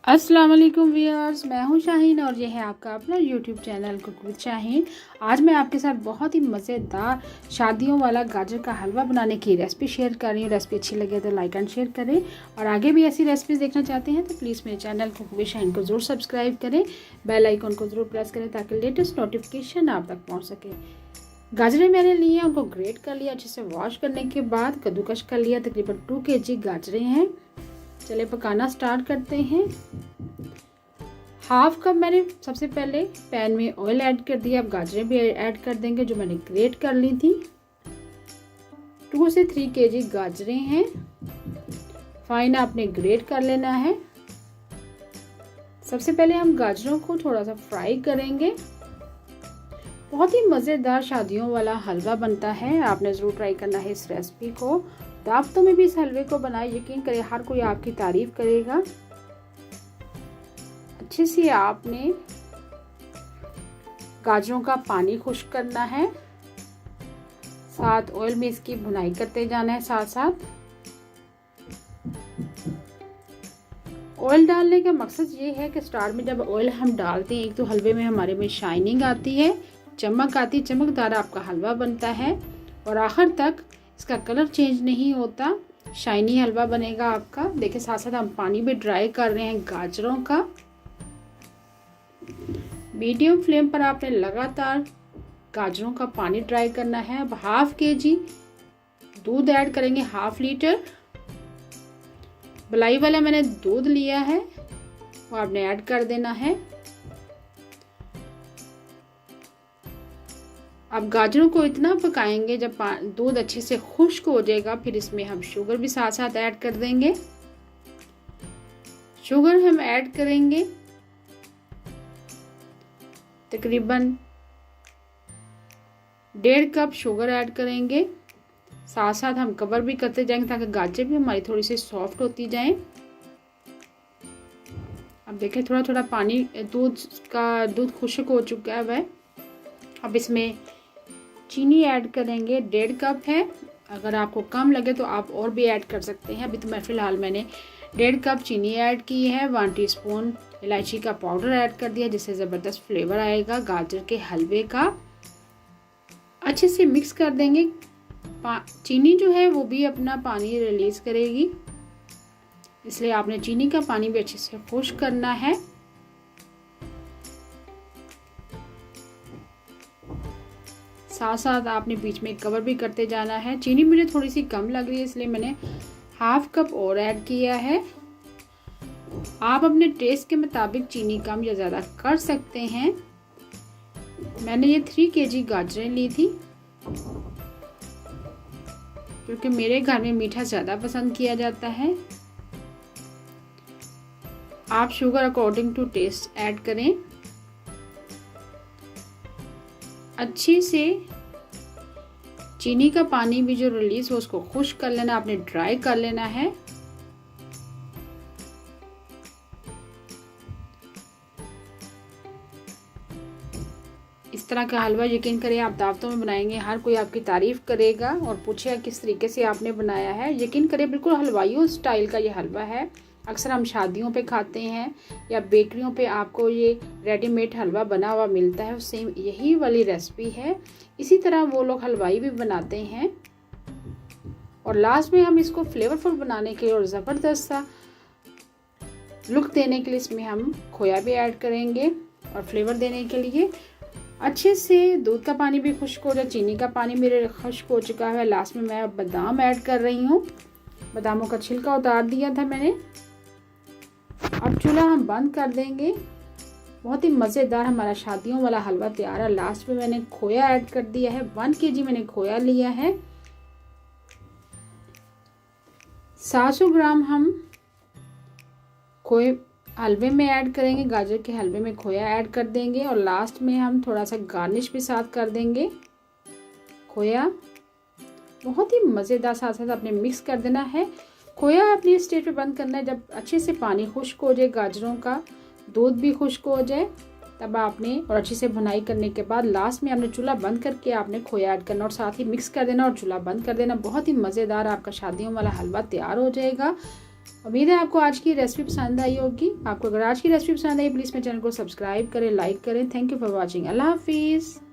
अस्सलाम वालेकुम व्यूअर्स, मैं हूं शाहीन और ये है आपका अपना YouTube channel cook with Shaheen. आज मैं आपके साथ बहुत ही मज़ेदार शादियों वाला गाजर का हलवा बनाने की रेसिपी शेयर कर रही हूँ। रेसिपी अच्छी लगे तो लाइक एंड शेयर करें और आगे भी ऐसी रेसिपीज़ देखना चाहते हैं तो प्लीज़ मेरे चैनल कुक विद शाहीन को ज़रूर सब्सक्राइब करें, बेल आइकन को ज़रूर प्रेस करें ताकि लेटेस्ट नोटिफिकेशन आप तक पहुँच सके। गाजरें मैंने लिए हैं, उनको ग्रेट कर लिया, अच्छे से वॉश करने के बाद कद्दूकश कर लिया। तकरीबन 2 kg गाजरें हैं। चले पकाना स्टार्ट करते हैं। हाफ कप मैंने सबसे पहले पैन में ऑयल ऐड कर दिया। अब गाजरें भी ऐड कर देंगे जो मैंने ग्रेट कर ली थी। 2 से 3 kg गाजरें हैं, फाइन आपने ग्रेट कर लेना है। सबसे पहले हम गाजरों को थोड़ा सा फ्राई करेंगे। बहुत ही मज़ेदार शादियों वाला हलवा बनता है, आपने ज़रूर ट्राई करना है इस रेसिपी को। दावतों में भी इस हलवे को बनाए, यकीन करें हर कोई आपकी तारीफ करेगा। अच्छे से आपने गाजरों का पानी खुश्क करना है, साथ ऑयल में इसकी भुनाई करते जाना है। साथ साथ ऑयल डालने का मकसद ये है कि स्टार्ट में जब ऑयल हम डालते हैं, एक तो हलवे में हमारे में शाइनिंग आती है, चमक आती, चमकदार आपका हलवा बनता है और आखिर तक इसका कलर चेंज नहीं होता, शाइनी हलवा बनेगा आपका। देखिए साथ साथ हम पानी भी ड्राई कर रहे हैं गाजरों का। मीडियम फ्लेम पर आपने लगातार गाजरों का पानी ड्राई करना है। अब हाफ kg दूध ऐड करेंगे, ½ लीटर मलाई वाला मैंने दूध लिया है, वो आपने ऐड कर देना है। अब गाजरों को इतना पकाएंगे जब दूध अच्छे से खुश्क हो जाएगा, फिर इसमें हम शुगर भी साथ साथ ऐड कर देंगे। शुगर हम ऐड करेंगे तकरीबन 1.5 कप शुगर ऐड करेंगे। साथ साथ हम कवर भी करते जाएंगे ताकि गाजर भी हमारी थोड़ी सी सॉफ्ट होती जाएं। अब देखिए थोड़ा थोड़ा पानी दूध खुश्क हो चुका है वह। अब इसमें चीनी ऐड करेंगे, 1.5 कप है। अगर आपको कम लगे तो आप और भी ऐड कर सकते हैं। अभी तो मैं फ़िलहाल मैंने 1.5 कप चीनी ऐड की है। 1 टीस्पून इलायची का पाउडर ऐड कर दिया जिससे ज़बरदस्त फ्लेवर आएगा गाजर के हलवे का। अच्छे से मिक्स कर देंगे। चीनी जो है वो भी अपना पानी रिलीज़ करेगी, इसलिए आपने चीनी का पानी भी अच्छे से खुश्क करना है। साथ साथ आपने बीच में कवर भी करते जाना है। चीनी मुझे थोड़ी सी कम लग रही है इसलिए मैंने ½ कप और ऐड किया है। आप अपने टेस्ट के मुताबिक चीनी कम या ज़्यादा कर सकते हैं। मैंने ये 3 kg गाजरें ली थी क्योंकि मेरे घर में मीठा ज़्यादा पसंद किया जाता है। आप sugar according to taste add करें। अच्छी से चीनी का पानी भी जो रिलीज हो उसको खुश्क कर लेना, आपने ड्राई कर लेना है। इस तरह का हलवा यकीन करें आप दावतों में बनाएंगे, हर कोई आपकी तारीफ करेगा और पूछेगा किस तरीके से आपने बनाया है। यकीन करें बिल्कुल हलवाइयों स्टाइल का ये हलवा है। अक्सर हम शादियों पे खाते हैं या बेकरियों पे आपको ये रेडीमेड हलवा बना हुआ मिलता है, सेम यही वाली रेसिपी है। इसी तरह वो लोग हलवाई भी बनाते हैं। और लास्ट में हम इसको फ्लेवरफुल बनाने के लिए और ज़बरदस्त सा लुक देने के लिए इसमें हम खोया भी ऐड करेंगे और फ्लेवर देने के लिए। अच्छे से दूध का पानी भी खुश्क हो जाए, चीनी का पानी मेरे खुश्क हो चुका है। लास्ट में मैं बादाम ऐड कर रही हूँ, बादामों का छिलका उतार दिया था मैंने। अब चूल्हा हम बंद कर देंगे। बहुत ही मज़ेदार हमारा शादियों वाला हलवा तैयार है। लास्ट में मैंने खोया ऐड कर दिया है, 1 kg मैंने खोया लिया है। 700 ग्राम हम खोए हलवे में ऐड करेंगे, गाजर के हलवे में खोया ऐड कर देंगे और लास्ट में हम थोड़ा सा गार्निश भी साथ कर देंगे खोया। बहुत ही मज़ेदार, साथ साथ आपने मिक्स कर देना है। खोया अपनी स्टेज पे बंद करना है जब अच्छे से पानी खुश्क हो जाए, गाजरों का दूध भी खुश्क हो जाए, तब आपने और अच्छे से भुनाई करने के बाद लास्ट में आपने चूल्हा बंद करके आपने खोया ऐड करना और साथ ही मिक्स कर देना और चूल्हा बंद कर देना। बहुत ही मज़ेदार आपका शादियों वाला हलवा तैयार हो जाएगा। उम्मीद है आपको आज की रेसिपी पसंद आई होगी। आपको अगर आज की रेसिपी पसंद आई प्लीज़ मेरे चैनल को सब्सक्राइब करें, लाइक करें। Thank you for watching. अल्लाह हाफिज़।